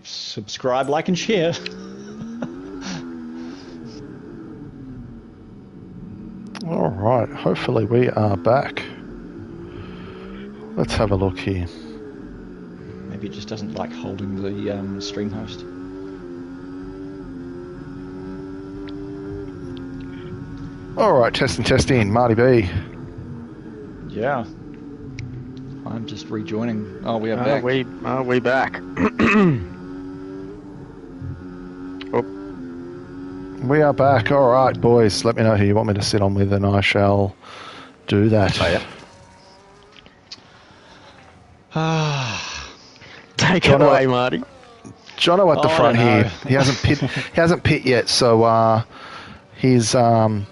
subscribe, like, and share. All right, hopefully we are back. Let's have a look here. Maybe it just doesn't like holding the stream host. All right, testing. Marty B. Yeah. I'm just rejoining. Oh, we are back. Are we back? We are back. All right, boys. Let me know who you want me to sit on with, and I shall do that. Take it away, Marty. Jono at the front here. He hasn't pit yet, so he's out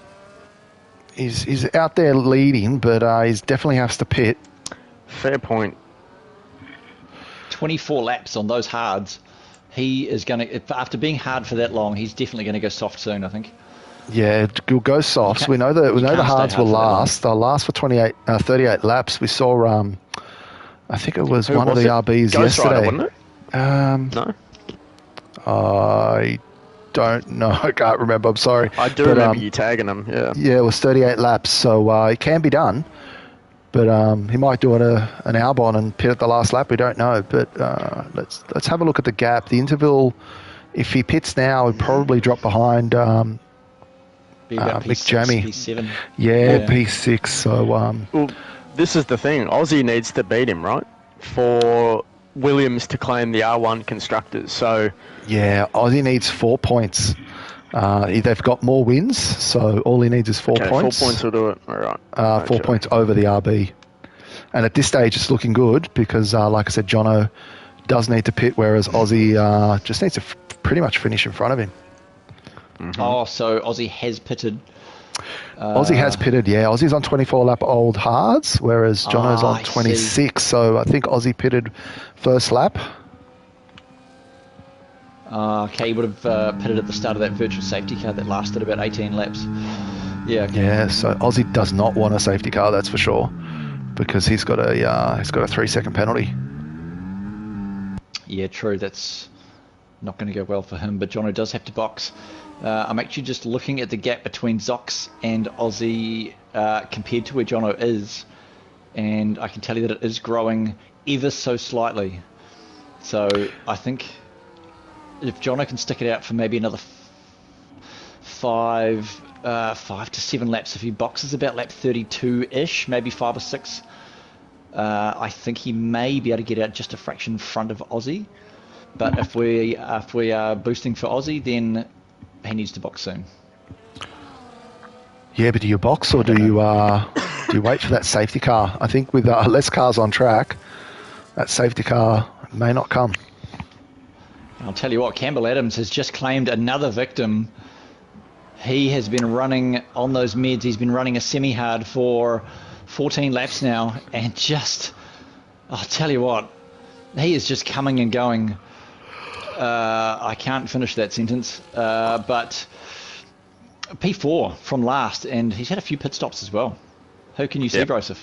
there leading, but he definitely has to pit. Fair point. 24 laps on those hards. He is going to, after being hard for that long, he's definitely going to go soft soon, I think. Yeah, he'll go soft. We know the hards will last. They'll last for 38 laps. We saw, I think it was one of the RBs yesterday. Rider, wasn't it? No. I don't know. I can't remember. I'm sorry. I do remember you tagging him. Yeah. Yeah, it was 38 laps, so it can be done. But he might do an Albon and pit at the last lap. We don't know. But let's have a look at the gap. The interval, if he pits now, would probably drop behind Mick Jamie. P7. Yeah, P6. So well, this is the thing. Aussie needs to beat him, right? For Williams to claim the R1 constructors. So yeah, Aussie needs 4 points. They've got more wins, so all he needs is 4 points. 4 points will do it. All right. 4 points over the RB. And at this stage, it's looking good because, like I said, Jono does need to pit, whereas Aussie just needs to pretty much finish in front of him. Mm-hmm. Oh, so Aussie has pitted. Aussie has pitted, yeah. Aussie's on 24-lap old hards, whereas Jono's on 26. So I think Aussie pitted first lap. Okay, he would have pitted at the start of that virtual safety car that lasted about 18 laps. Yeah. Okay. Yeah. So Aussie does not want a safety car, that's for sure, because he's got a 3-second penalty. Yeah, true. That's not going to go well for him. But Jono does have to box. I'm actually just looking at the gap between Zox and Aussie compared to where Jono is, and I can tell you that it is growing ever so slightly. So I think if Jono can stick it out for maybe another 5 to 7 laps, if he boxes about lap 32-ish, maybe 5 or 6, I think he may be able to get out just a fraction in front of Aussie. But if we are boosting for Aussie, then he needs to box soon. Yeah, but do you box or do you wait for that safety car? I think with less cars on track, that safety car may not come. I'll tell you what, Campbell Adams has just claimed another victim. He has been running on those meds. He's been running a semi-hard for 14 laps now, and I'll tell you what, he is just coming and going. I can't finish that sentence, but P4 from last, and he's had a few pit stops as well. Who can you see, Broseph?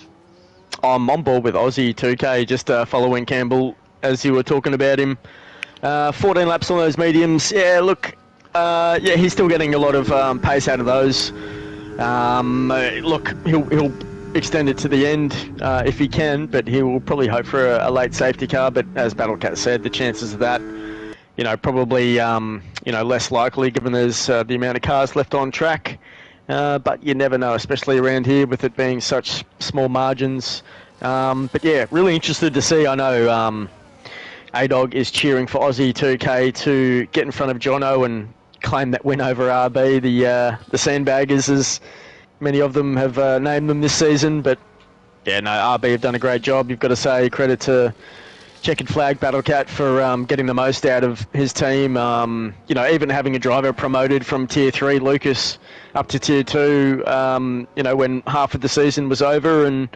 I'm on board with Aussie 2K, just following Campbell as you were talking about him. 14 laps on those mediums. Yeah, look, he's still getting a lot of pace out of those. Look, he'll extend it to the end if he can, but he will probably hope for a late safety car. But as Battlecat said, the chances of that, probably less likely given there's the amount of cars left on track. But you never know, especially around here with it being such small margins. But yeah, really interested to see. I know A-Dog is cheering for Aussie 2K to get in front of Jono and claim that win over RB, the Sandbaggers, as many of them have named them this season. But yeah, no, RB have done a great job. You've got to say credit to Checkered Flag Battlecat for getting the most out of his team. Even having a driver promoted from Tier 3, Lucas, up to Tier 2, when half of the season was over. And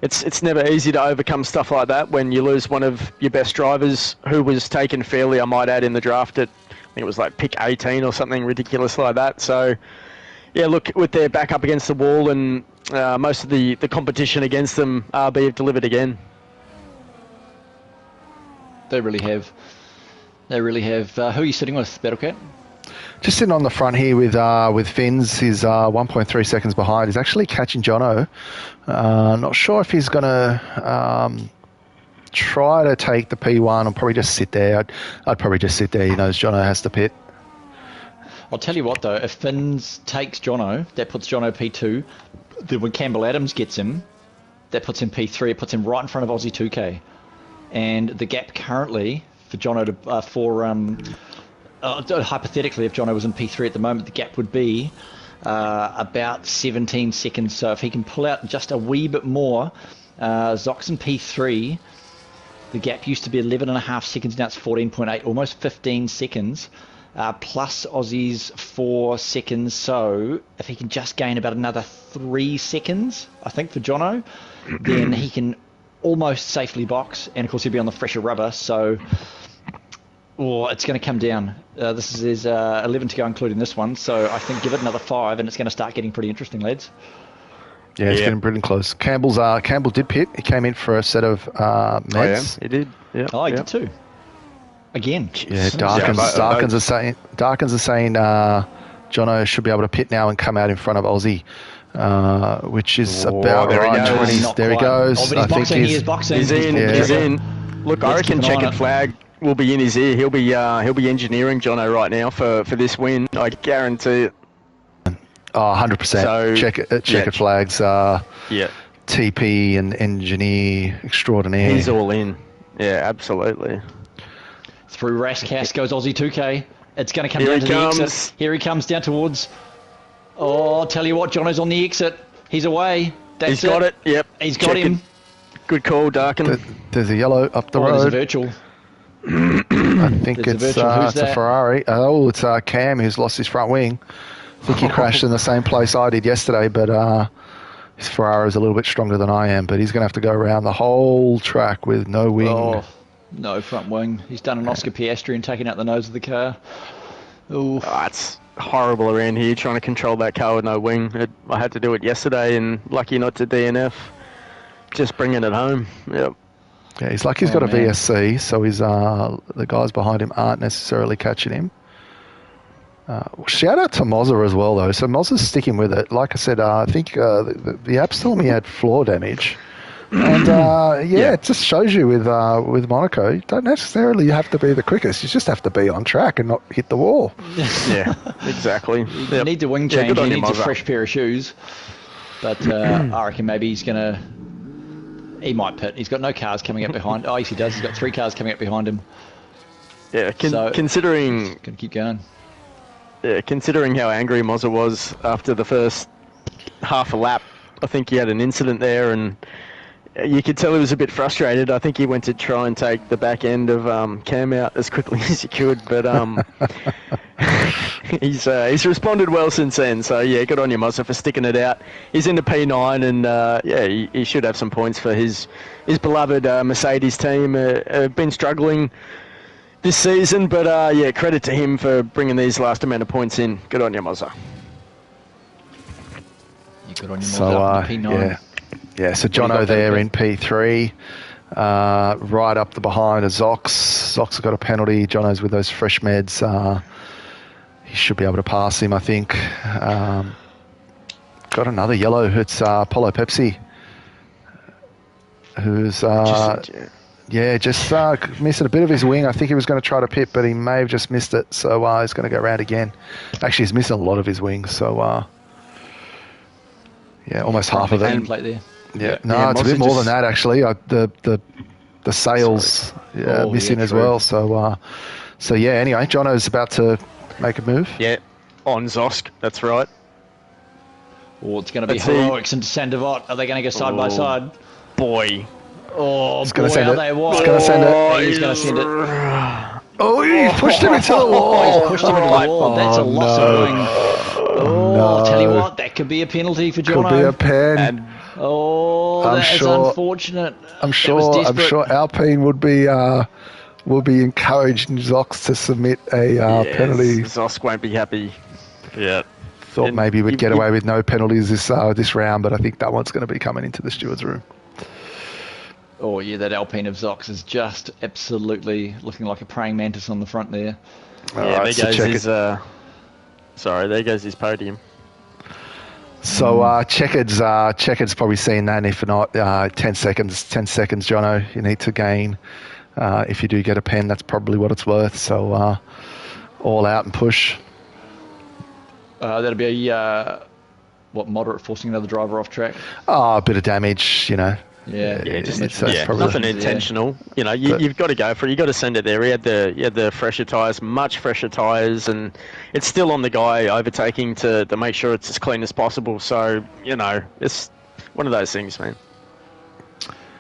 it's never easy to overcome stuff like that when you lose one of your best drivers, who was taken fairly, I might add, in the draft at, I think it was like pick 18 or something ridiculous like that. So, yeah, look, with their back up against the wall and most of the competition against them, RB have delivered again. They really have. They really have. Who are you sitting with, Battlecat? Just sitting on the front here with Finns. He's 1.3 seconds behind. He's actually catching Jono. Not sure if he's going to try to take the P1 or probably just sit there. I'd probably just sit there. He knows Jono has to pit. I'll tell you what, though. If Finns takes Jono, that puts Jono P2. Then when Campbell Adams gets him, that puts him P3. It puts him right in front of Aussie 2K. And the gap currently for Jono to hypothetically, if Jono was in P3 at the moment, the gap would be about 17 seconds. So if he can pull out just a wee bit more, Zox in P3, the gap used to be 11.5 seconds, now it's 14.8, almost 15 seconds, plus Aussie's 4 seconds. So if he can just gain about another 3 seconds, I think, for Jono, then he can almost safely box, and of course he'll be on the fresher rubber, so it's going to come down. There's 11 to go, including this one, so I think give it another 5 and it's going to start getting pretty interesting, lads. Yeah, it's getting pretty close. Campbell did pit. He came in for a set of meds. Oh, yeah, he did. Yeah. Oh, he did too. Again. Yeah, Darkins are saying Jono should be able to pit now and come out in front of Aussie, which is about there right. He 20s. There he goes. Oh, but he is boxing. He's in. Yeah. He's in. Look, I reckon checkered flag will be in his ear. He'll be engineering Jono right now for this win. I guarantee it. Oh, 100%. So, checkered flags. TP and engineer extraordinaire. He's all in. Yeah, absolutely. Through Rascast goes Aussie 2K. It's going to come down to the exit. Here he comes down towards. Oh, I'll tell you what, Jono's on the exit. He's away. He's got it. Yep. He's got him. Good call, Darkin. There's a yellow up the road. There's a virtual. I think it's a Ferrari. Oh, it's Cam who's lost his front wing. I think he crashed in the same place I did yesterday, but his Ferrari is a little bit stronger than I am, but he's going to have to go around the whole track with no wing. Oh, no front wing. He's done an Oscar Piastri and taken out the nose of the car. Ooh. Oh, it's horrible around here trying to control that car with no wing. I had to do it yesterday and lucky not to DNF. Just bringing it home. Yep. Yeah, he's lucky he's got a VSC, so he's the guys behind him aren't necessarily catching him. Shout out to Mozza as well, though. So Mozza's sticking with it. Like I said, I think the app's telling me he had floor damage. And, it just shows you with Monaco, you don't necessarily have to be the quickest. You just have to be on track and not hit the wall. Yeah, exactly. You need the wing change. He needs a fresh pair of shoes. But I reckon maybe he's going to... He might pit. He's got no cars coming up behind. Oh, yes, he does. He's got 3 cars coming up behind him. Yeah, considering... Going to keep going. Yeah, considering how angry Mozza was after the first half a lap, I think he had an incident there, and you could tell he was a bit frustrated. I think he went to try and take the back end of Cam out as quickly as he could, but he's responded well since then. So yeah, good on you, Mozza, for sticking it out. He's into P9, and he should have some points for his beloved Mercedes team. Been struggling this season, but credit to him for bringing these last amount of points in. Good on you, Mozza. Good on you, Mozza. P9. Yeah, so Jono there in P3, right up the behind of Zox. Zox has got a penalty. Jono's with those fresh meds. He should be able to pass him, I think. Got another yellow. It's Polo Pepsi, who's... just missing a bit of his wing. I think he was going to try to pit, but he may have just missed it. So he's going to go around again. Actually, he's missing a lot of his wings. So, almost half of it. Plate there. Yeah, it's a bit more than that, actually. The sails missing as well. So, anyway, Jono's about to make a move. Yeah, on Zosk. That's right. Oh, it's going to be Heroics and Sandoval. Are they going to go side by side? Boy. Oh, he's boy, are they what? He's going to send it. He's going to send it. Oh, he's pushed him into the wall. He's pushed him into the wall. That's a loss of wing. I'll tell you what, that could be a penalty for Jono. Could be a pen. That is unfortunate. I'm sure Alpine would be encouraging Zox to submit a penalty. Zosk won't be happy. Yeah. Thought maybe we'd get away with no penalties this round, but I think that one's going to be coming into the stewards' room. Oh, yeah, that Alpine of Zox is just absolutely looking like a praying mantis on the front there. There goes his... there goes his podium. So Checkered's probably seen that. If not, 10 seconds, Jono, you need to gain. If you do get a pen, that's probably what it's worth. So all out and push. That'll be moderate, forcing another driver off track. Oh, a bit of damage, Yeah, nothing intentional. You've got to go for it. You've got to send it there. He had the fresher tyres, much fresher tyres, and it's still on the guy overtaking to make sure it's as clean as possible. So, it's one of those things, man.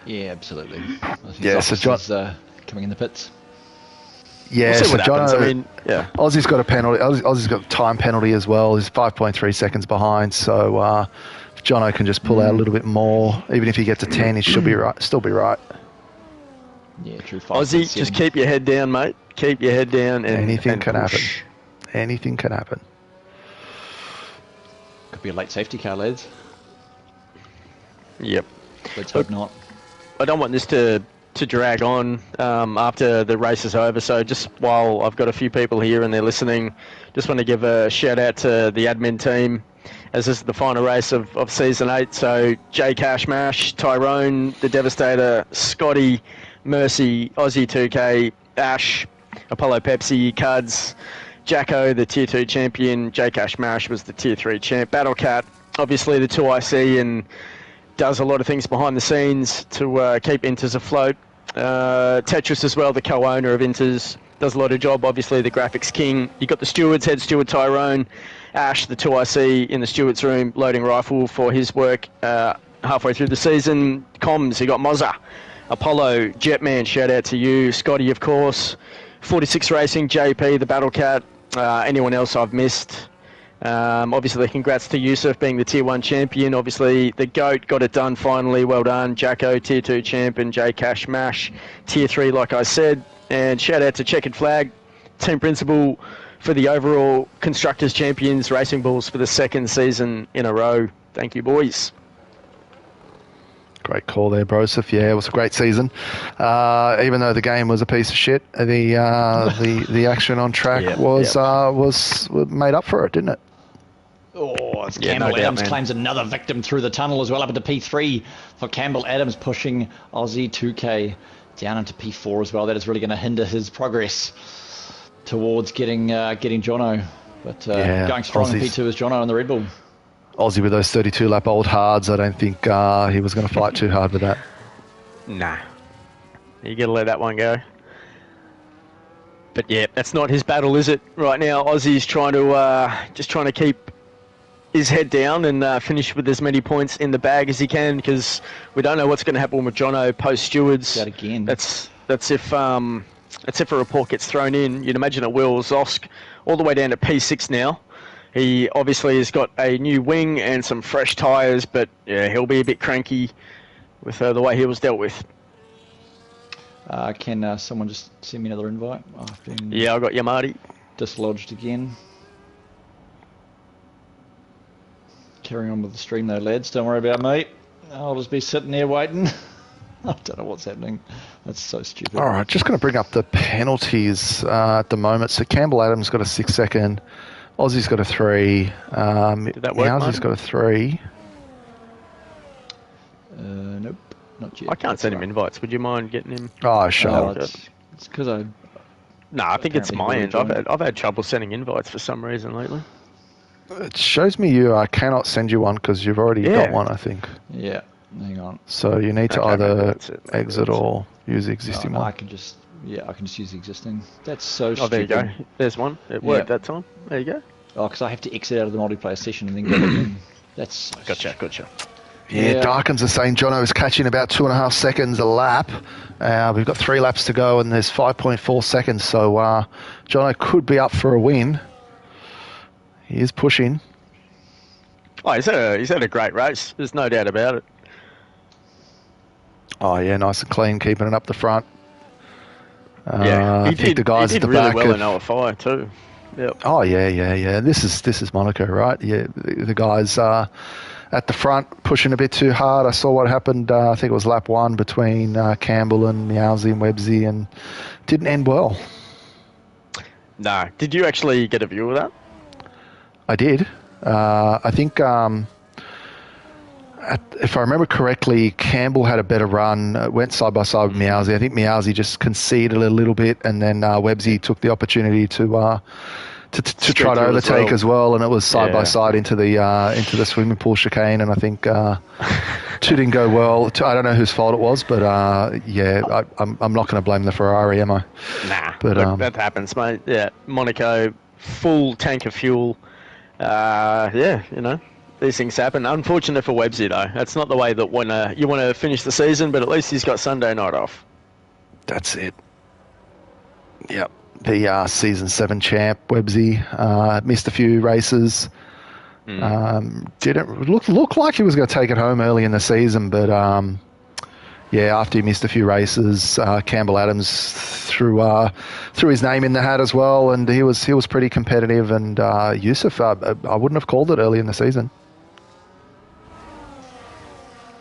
Yeah, absolutely. So John is coming in the pits. Yeah, we'll see so what happens. Jono, Aussie's got a penalty. Aussie's got a time penalty as well. He's 5.3 seconds behind. So if Jono can just pull out a little bit more, even if he gets a 10, he should be right. Still be right. Yeah, true. Aussie, just keep your head down, mate. Keep your head down. Anything can happen. Anything can happen. Could be a late safety car, lads. Yep. Let's hope not. I don't want this to drag on after the race is over. So just while I've got a few people here and they're listening, just want to give a shout out to the admin team as this is the final race of Season 8. So Jay Cashmash, Tyrone, the Devastator, Scotty, Mercy, Aussie 2K, Ash, Apollo Pepsi, Cuds, Jacko, the Tier 2 champion, Jay Cashmash was the Tier 3 champ, Battlecat, obviously the 2IC and does a lot of things behind the scenes to keep Inters afloat. Tetris as well, the co-owner of Inters, does a lot of job. Obviously, the graphics king. You got the stewards, head steward Tyrone, Ash, the 2IC in the stewards room, loading rifle for his work halfway through the season. Comms, you got Mozza, Apollo, Jetman, shout out to you. Scotty, of course. 46 Racing, JP, the Battlecat. Anyone else I've missed? Obviously, congrats to Yusuf being the Tier 1 champion. Obviously, the GOAT got it done finally. Well done. Jacko, Tier 2 champ, and J Cash Mash, Tier 3, like I said. And shout out to Checkered Flag, team principal for the overall Constructors Champions Racing Bulls for the second season in a row. Thank you, boys. Great call there, Broseph. Yeah, it was a great season. Even though the game was a piece of shit, the action on track was made up for it, didn't it? Oh, it's Campbell Adams claims another victim through the tunnel as well, up into P3 for Campbell Adams, pushing Aussie 2K down into P4 as well. That is really going to hinder his progress towards getting Jono. But going strong in P2 is Jono on the Red Bull. Aussie with those 32-lap old hards, I don't think he was going to fight too hard with that. Nah. You got to let that one go. But yeah, that's not his battle, is it? Right now, Aussie's trying to keep his head down and finish with as many points in the bag as he can, because we don't know what's going to happen with Jono post stewards. That again. That's if a report gets thrown in. You'd imagine it will. Zosk all the way down to P6 now. He obviously has got a new wing and some fresh tyres, but yeah, he'll be a bit cranky with the way he was dealt with. Can someone just send me another invite? I got you, Marty. Dislodged again. Carrying on with the stream though, lads. Don't worry about me. I'll just be sitting there waiting. I don't know what's happening. That's so stupid. All right, just going to bring up the penalties at the moment. So Campbell Adams got a 6 second. Aussie's got a 3. Did that work, Aussie's got a 3. Nope, not yet. I can't send him invites. Would you mind getting him? Oh, sure. It's because I... No, I think it's my end. I've had trouble sending invites for some reason lately. It shows me you cannot send you one because you've already got one, I think. Yeah, hang on. So you need to either exit or use the existing one. I can just use the existing. That's so stupid. Oh, there you go. There's one. It worked that time. There you go. Oh, because I have to exit out of the multiplayer session and then go in. That's so Gotcha. Yeah, Darkins are saying Jono is catching about 2.5 seconds a lap. We've got 3 laps to go and there's 5.4 seconds. So Jono could be up for a win. He is pushing. Oh, he's had a great race. There's no doubt about it. Oh, yeah, nice and clean, keeping it up the front. He did the guys at the really back well in OFI too. Yep. Oh, yeah. This is Monaco, right? Yeah, the guys at the front, pushing a bit too hard. I saw what happened, I think it was lap 1 between Campbell and Mialzi and Websy, and didn't end well. No. Did you actually get a view of that? I did. I think, if I remember correctly, Campbell had a better run, went side by side with Mialzi. I think Mialzi just conceded a little bit, and then Websy took the opportunity to try to overtake as well, and it was side by side into the swimming pool chicane, and I think two didn't go well. I don't know whose fault it was, but I'm not going to blame the Ferrari, am I? Nah, but look, that happens, mate. Yeah, Monaco, full tank of fuel. These things happen. Unfortunate for Websy, though. That's not the way that you want to finish the season, but at least he's got Sunday night off. That's it. Yep. The season 7 champ, Websy, missed a few races. Didn't look like he was going to take it home early in the season, but after he missed a few races, Campbell Adams threw his name in the hat as well, and he was pretty competitive. And Yusuf, I wouldn't have called it early in the season.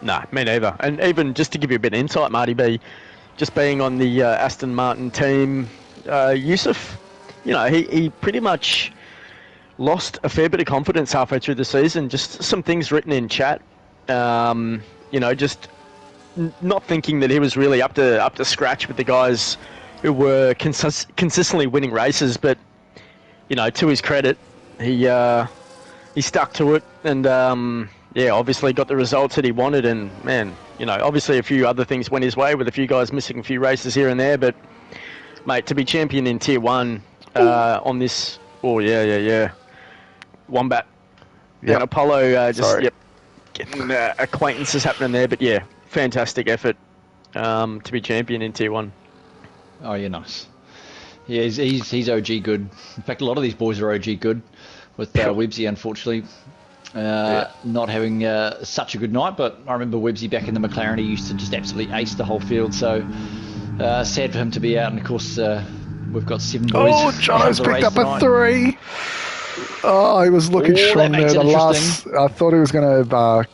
No, me neither. And even just to give you a bit of insight, Marty B, just being on the Aston Martin team, Yusuf, he pretty much lost a fair bit of confidence halfway through the season. Just some things written in chat, just not thinking that he was really up to scratch with the guys who were consistently winning races. But to his credit, he stuck to it, and obviously got the results that he wanted. And man, obviously a few other things went his way with a few guys missing a few races here and there. But mate, to be champion in Tier 1 on this, Wombat and Apollo, getting acquaintances happening there. But yeah, fantastic effort to be champion in Tier 1. Oh, yeah, nice. Yeah, he's OG good. In fact, a lot of these boys are OG good, with Websy, unfortunately, not having such a good night. But I remember Websy back in the McLaren, he used to just absolutely ace the whole field. So sad for him to be out. And of course, we've got 7 boys. Oh, Jono's picked up a 3. Oh, he was looking strong there. I thought he was going to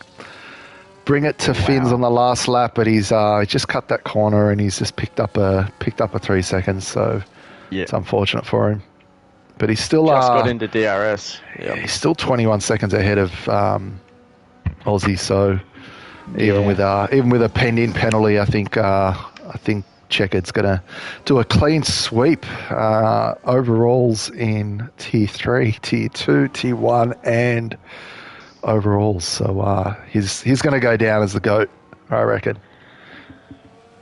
bring it to Fins on the last lap, but he's just cut that corner and he's just picked up a 3 seconds. So it's unfortunate for him. But he's still just got into DRS. Yeah, he's still 21 seconds ahead of Aussie. So even with a pending penalty, I think Checkered's going to do a clean sweep overalls in Tier 3, Tier 2, Tier 1, and overalls. So he's going to go down as the GOAT, I reckon.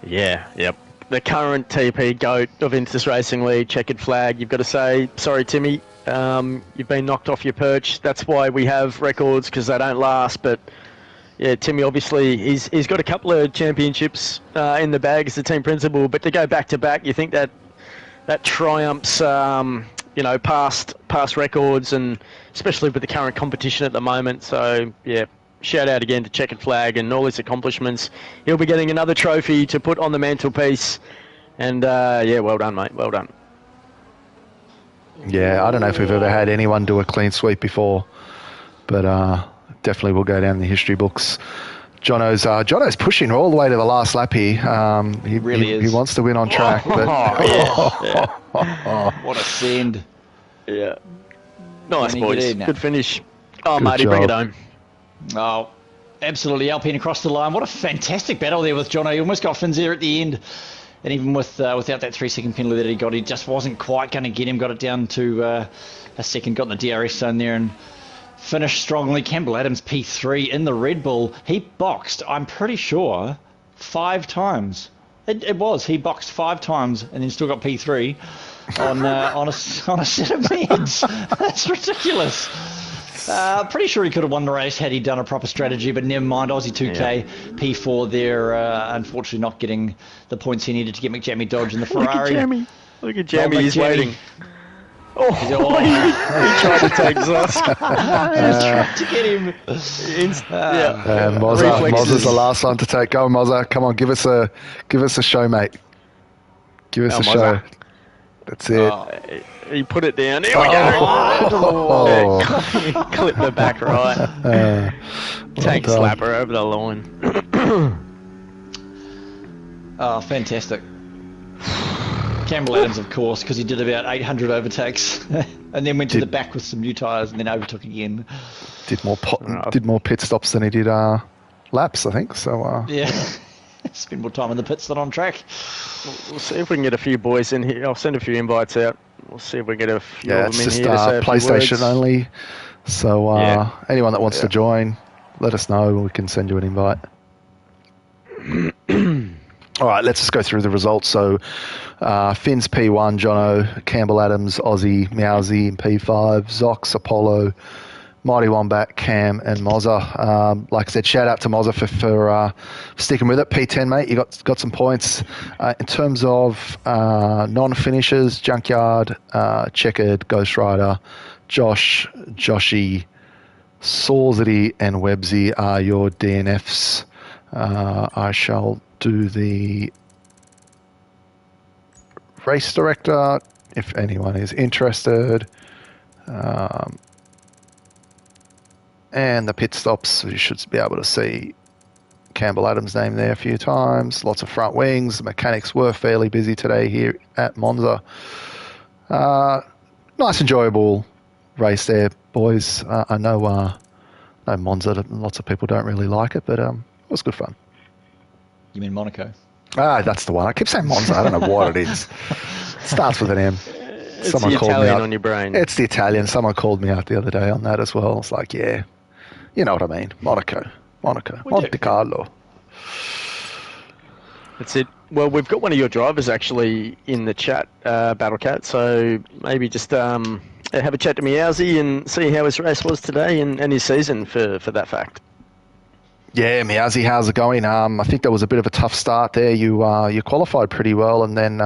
Yeah, yep. The current TP GOAT of Intus Racing League, Checkered Flag. You've got to say, sorry, Timmy, you've been knocked off your perch. That's why we have records, because they don't last. But yeah, Timmy, obviously, he's got a couple of championships in the bag as the team principal. But to go back to back, you think that triumphs, past records, and especially with the current competition at the moment. So yeah, shout out again to Checkered Flag and all his accomplishments. He'll be getting another trophy to put on the mantelpiece. And well done, mate. Well done. Yeah, I don't know if we've ever had anyone do a clean sweep before, but definitely will go down in the history books. Jono's pushing all the way to the last lap here. He really is. He wants to win on track. But what a send. Yeah. Nice, boys. Good finish. Oh, good Marty, job. Bring it home. Oh, absolutely. Alpine across the line. What a fantastic battle there with Jono. He almost got Fins there at the end. And even without that 3-second penalty that he got, he just wasn't quite going to get him. Got it down to a second. Got in the DRS zone there and finished strongly. Campbell Adams P3 in the Red Bull. He boxed, I'm pretty sure, 5 times. It was. He boxed 5 times and then still got P3 on a set of meds. That's ridiculous. Pretty sure he could have won the race had he done a proper strategy, but never mind. Aussie 2K, P4 there, unfortunately not getting the points he needed to get McJammy Dodge in the Ferrari. Look at Jamie, he's waiting. Oh, he tried to take Zosk. Tried to get him. Mozza's the last one to take. Go on, Mozza. Come on, give us a show, mate. Give us a show. That's it. He put it down. Here we go. Clip the back right. Tank slapper over the line. Oh, fantastic. Campbell Adams, of course, because he did about 800 overtakes, and then went to the back with some new tyres, and then overtook again. Did more pit stops than he did laps, I think. So yeah, spend more time in the pits than on track. We'll see if we can get a few boys in here. I'll send a few invites out. We'll see if we can get a few of them in it's here. just PlayStation only. So anyone that wants to join, let us know, and we can send you an invite. All right, let's just go through the results. So, Finn's P1, Jono, Campbell Adams, Aussie, Mousy in P5, Zox, Apollo, Mighty Wombat, Cam, and Mozza. Like I said, shout out to Mozza for sticking with it. P10, mate, you got some points. In terms of non-finishers, Junkyard, Checkered, Ghost Rider, Josh, Joshy, Sawsity, and Websy are your DNFs. I shall do the race director if anyone is interested, and the pit stops. You should be able to see Campbell Adams' name there a few times. Lots of front wings. The mechanics were fairly busy today here at Monza. Nice, enjoyable race there, boys. I know Monza, lots of people don't really like it, but it was good fun. You mean Monaco? That's the one. I keep saying Monza. I don't know what it is. It starts with an M. It's the Italian on your brain. It's the Italian. Someone called me out the other day on that as well. It's like, yeah, you know what I mean. Monaco. Monte Carlo. That's it. Well, we've got one of your drivers actually in the chat, Battlecat, so maybe just have a chat to Meowsy and see how his race was today and his season for that fact. Yeah, Meowsy, how's it going? I think there was a bit of a tough start there. You qualified pretty well, and then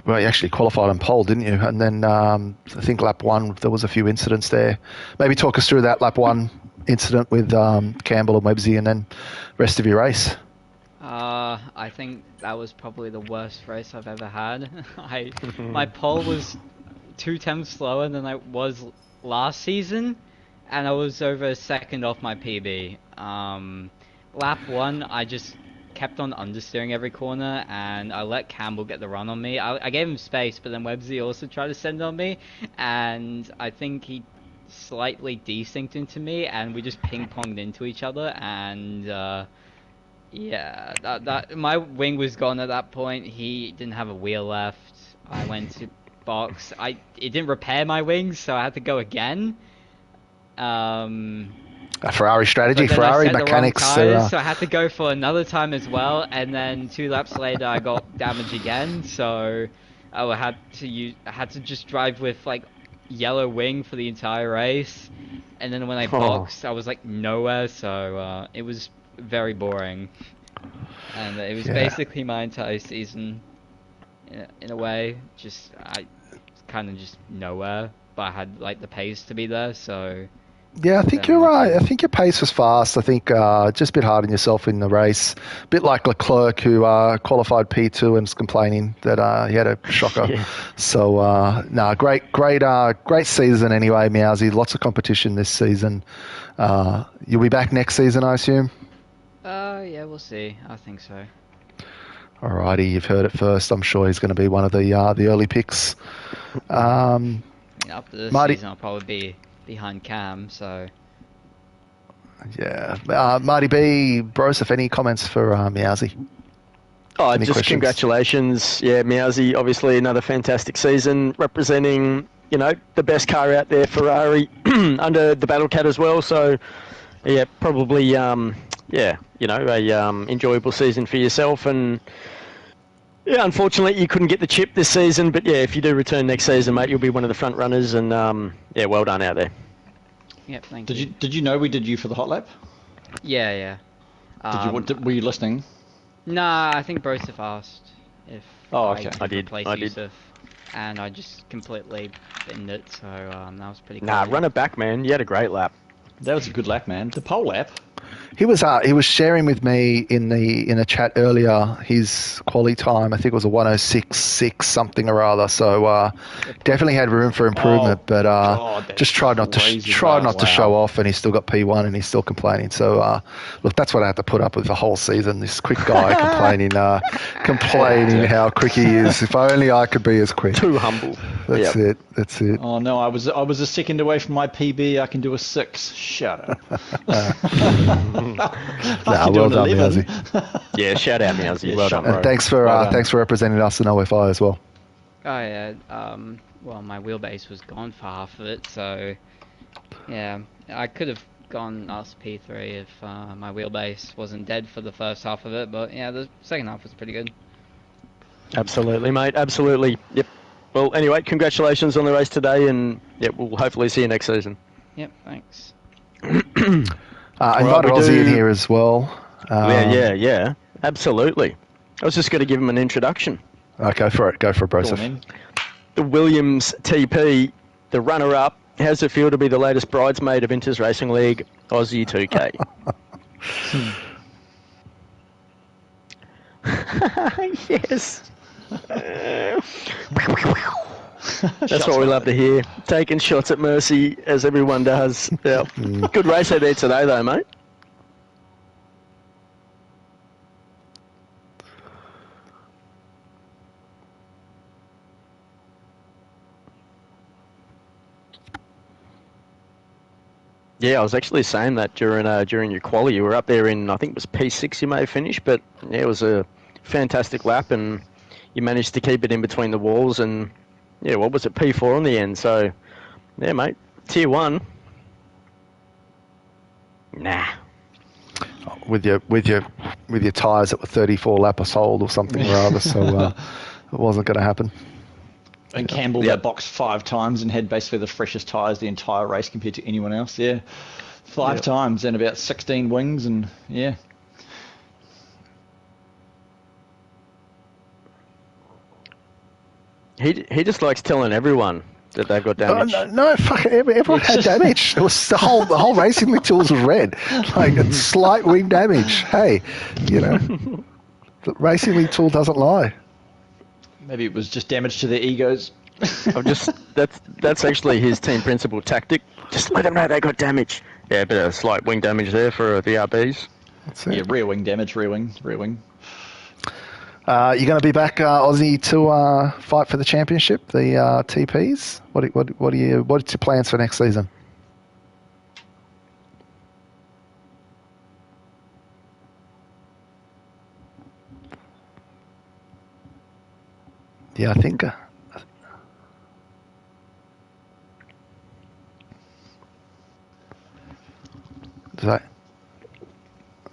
you actually qualified on pole, didn't you? And then I think lap one there was a few incidents there. Maybe talk us through that lap one incident with Campbell and Websy, and then rest of your race. I think that was probably the worst race I've ever had. My pole was 2 tenths slower than I was last season, and I was over a second off my PB. Lap one, I just kept on understeering every corner, and I let Campbell get the run on me. I gave him space, but then Websy also tried to send on me, and I think he slightly desynced into me, and we just ping-ponged into each other, and yeah, that my wing was gone at that point. He didn't have a wheel left. I went to box. It didn't repair my wings, so I had to go again. A Ferrari strategy, Ferrari mechanics. Tires, so I had to go for another time as well, and then 2 laps later I got damage again. So I had to just drive with like yellow wing for the entire race, and then when I boxed, I was like nowhere. So it was very boring, and it was basically my entire season in a way. Just I kind of just nowhere, but I had like the pace to be there. So. Yeah, I think you're right. I think your pace was fast. I think just a bit hard on yourself in the race. A bit like Leclerc, who qualified P2 and was complaining that he had a shocker. Yeah. So, great season anyway, Meowsy. Lots of competition this season. You'll be back next season, I assume? Yeah, we'll see. I think so. Alrighty, you've heard it first. I'm sure he's going to be one of the early picks. After this season, I'll probably be behind Cam, so... Yeah. Marty B, Broseph, any comments for Meowsy? Just questions? Congratulations. Yeah, Meowsy, obviously another fantastic season, representing, the best car out there, Ferrari, under the Battlecat as well, so, yeah, probably, a enjoyable season for yourself, and... Yeah, unfortunately you couldn't get the chip this season, but yeah, if you do return next season, mate, you'll be one of the front runners, and well done out there. Yep, thank you. Did you know we did you for the hot lap? Yeah. Were you listening? Nah, I think Broseph asked if I did. Yusuf, and I just completely binned it, so that was pretty cool. Nah, run it back, man. You had a great lap. That was a good lap, man. The pole lap. He was sharing with me in the chat earlier his quality time. I think it was a 106.6 something or other. So definitely had room for improvement, but God, just tried not to show off, and he's still got P1 and he's still complaining. So look, that's what I have to put up with the whole season. This quick guy complaining how quick he is. If only I could be as quick. Too humble. That's it. Oh no, I was a second away from my PB. I can do a 6. Shut up. Well done, Meowsy. Yeah, shout out, Meowsy. Well done, bro. And thanks for representing us in OFI as well. Oh yeah. Well, my wheelbase was gone for half of it, so yeah, I could have gone us P3 if my wheelbase wasn't dead for the first half of it. But yeah, the second half was pretty good. Absolutely, mate. Absolutely. Yep. Well, anyway, congratulations on the race today, and yeah, we'll hopefully see you next season. Yep. Thanks. Invited Aussie in here as well. Yeah. Absolutely. I was just going to give him an introduction. Okay, for it. Go for it, Broseph. The Williams TP, the runner-up. How's it feel to be the latest bridesmaid of Inters Racing League Aussie 2K? Yes. That's what we love to hear. Taking shots at Mercy, as everyone does. Yeah. Good race out there today, though, mate. Yeah, I was actually saying that during your quali. You were up there in, I think it was P6 you may have finished, but yeah, it was a fantastic lap, and you managed to keep it in between the walls, and yeah, what was it, P4 on the end? So, yeah, mate, Tier 1. Nah. With your tyres that were 34 lappers old or something or other, so it wasn't going to happen. And Campbell that boxed 5 times and had basically the freshest tyres the entire race compared to anyone else. Yeah, 5 times and about 16 wings, and yeah. He just likes telling everyone that they've got damage. No, fuck it. Everyone had damage. It was the whole racing league tools was red, like slight wing damage. Hey, the racing league tool doesn't lie. Maybe it was just damage to their egos. That's actually his team principal tactic. Just let them know they got damage. Yeah, a bit of slight wing damage there for the RBs. That's it. Yeah, rear wing damage, rear wing. You're going to be back, Aussie, to fight for the championship, the TPs. What's your plans for next season? Yeah, I think.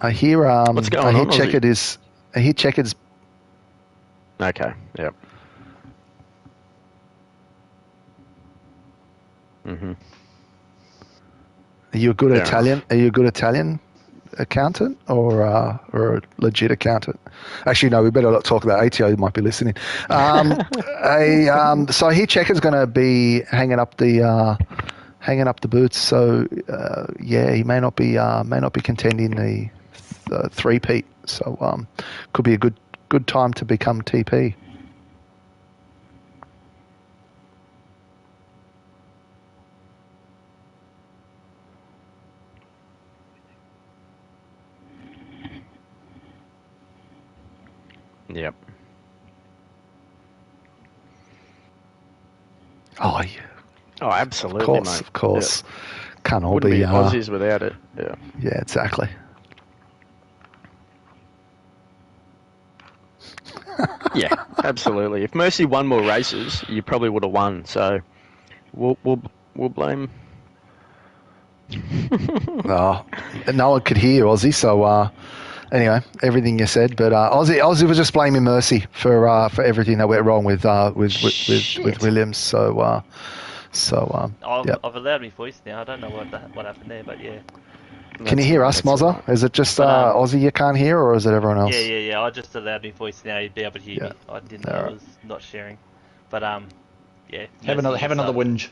I hear. What's going on? I hear Checkered's. Okay. Yep. Are you a good Italian? Are you a good Italian accountant or a legit accountant? Actually, no. We better not talk about ATO. You might be listening. So I hear Checker's going to be hanging up the boots. So he may not be contending the three-peat. So could be a good time to become TP. Yep. Oh yeah. Oh, absolutely, mate. Of course. Yep. Can't all Wouldn't be Aussies without it. Yeah. Yeah, exactly. Yeah, absolutely. If Mercy won more races, you probably would have won. So we'll blame. No one could hear Aussie. So anyway, everything you said, but Aussie was just blaming Mercy for everything that went wrong with Williams. So I've allowed me voice now. I don't know what happened there, but yeah. Can you hear us, Mozza? Is it just Aussie you can't hear, or is it everyone else? Yeah. I just allowed me voice now. You'd be able to hear me. I didn't know I was not sharing. But Yeah. Have another whinge.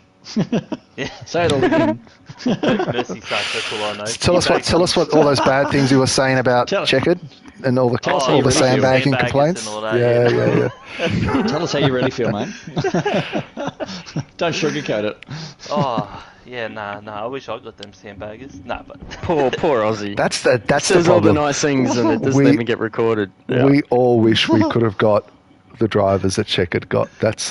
Yeah. Say it all again. Mercy sucks, that's all I know. Tell us what all those bad things you were saying about Checkered and all the sandbagging complaints. And all that, Yeah. Tell us how you really feel, mate. Don't sugarcoat it. Oh, yeah, nah, I wish I got them sandbaggers. Nah, but Poor Aussie. That's the Says problem. all the nice things and it doesn't even get recorded. Yeah. We all wish we could have got the drivers that Checkered got. That's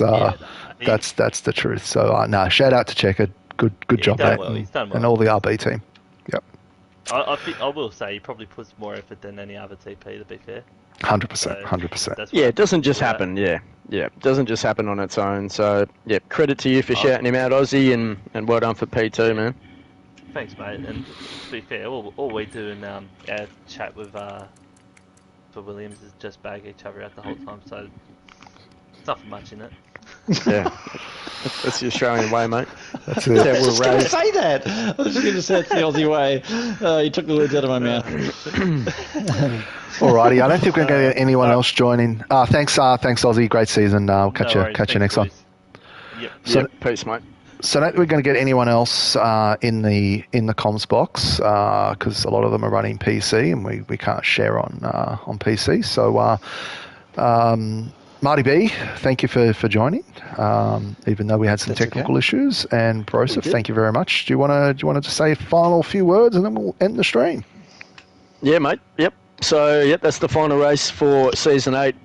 that's the truth. So shout out to Checkered. Good job, mate. He's done well. And all the RB team. Yep. I will say he probably puts more effort than any other TP, to be fair. 100%. Yeah, it doesn't just happen. Yeah, it doesn't just happen on its own. So yeah, credit to you for shouting him out, Aussie, and well done for P2, man. Thanks, mate. And to be fair, all we do in our chat with for Williams is just bag each other out the whole time. So it's nothing much in it. Yeah, that's the Australian way, mate. That's it. I was just going to say that. I was just going to say it's the Aussie way. You took the words out of my mouth. Alrighty, I don't think we're going to get anyone else joining. Thanks, Aussie. Great season. I'll catch you next time. Yep. Peace, mate. So don't we're going to get anyone else in the comms box because a lot of them are running PC and we can't share on PC. So Marty B, thank you for joining. Even though we had some technical issues, and Broseph, thank you very much. Do you want to just say a final few words and then we'll end the stream? Yeah, mate. Yep. So that's the final race for season 8.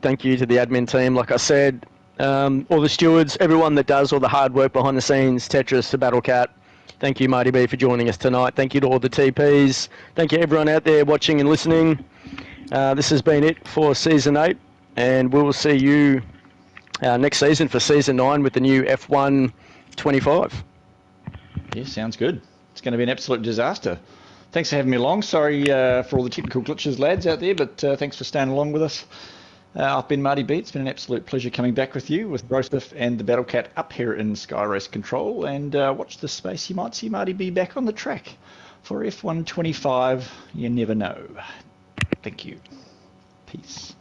Thank you to the admin team. Like I said, all the stewards, everyone that does all the hard work behind the scenes, Tetris to Battle Cat. Thank you, Marty B, for joining us tonight. Thank you to all the TPs. Thank you everyone out there watching and listening. This has been it for season 8, and we will see you next season for season 9 with the new F1 25. Yeah, sounds good. It's going to be an absolute disaster. Thanks for having me along. Sorry for all the technical glitches, lads, out there, but thanks for staying along with us. I've been Marty B. It's been an absolute pleasure coming back with you with Broseph and the Battle Cat up here in Sky Race Control. And watch this space. You might see Marty B back on the track for F1 25. You never know. Thank you. Peace.